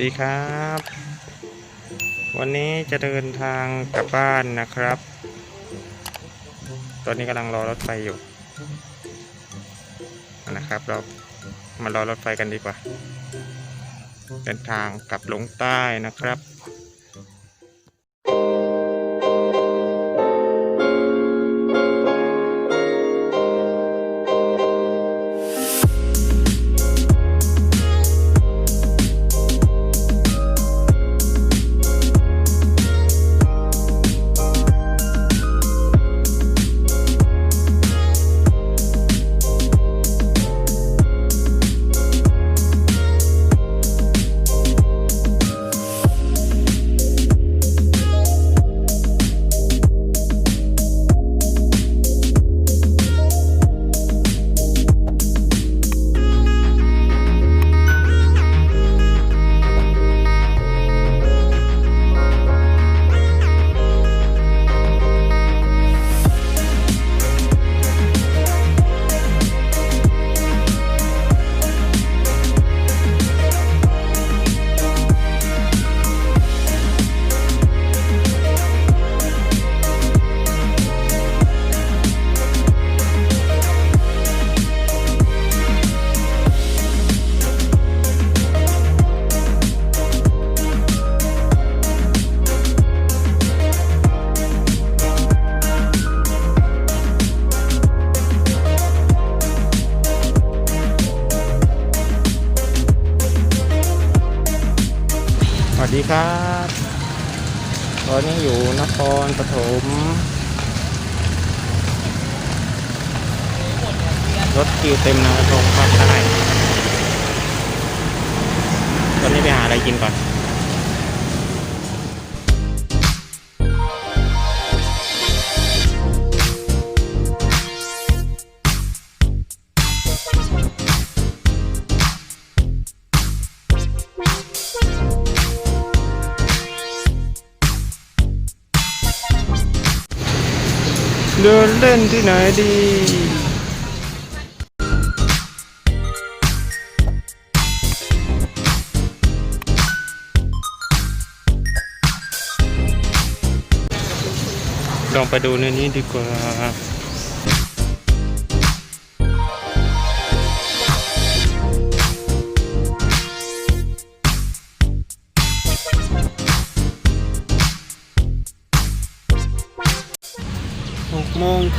ดีครับ วันนี้จะเดินทางกลับบ้านนะครับ ตอนนี้กำลังรอรถไฟอยู่นะครับ เรามารอรถไฟกันดีกว่า เดินทางกลับลงใต้นะครับสวัสดีครับตอนนี้อยู่นครปฐมรถคิวเต็มนะตรงภาคใต้ตอนนี้ไปหาอะไรกินก่อนเดินเล่นที่ไหนดีลองไปดูในนี้ดีกว่า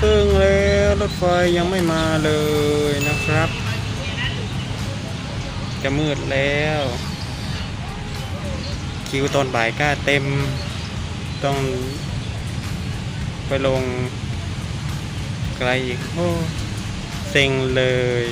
6:30แล้วรถไฟยังไม่มาเลยนะครับจะมืดแล้วคิวตอนบ่ายก็เต็มต้องไปลงไกลอีกโอ้เซ็งเลย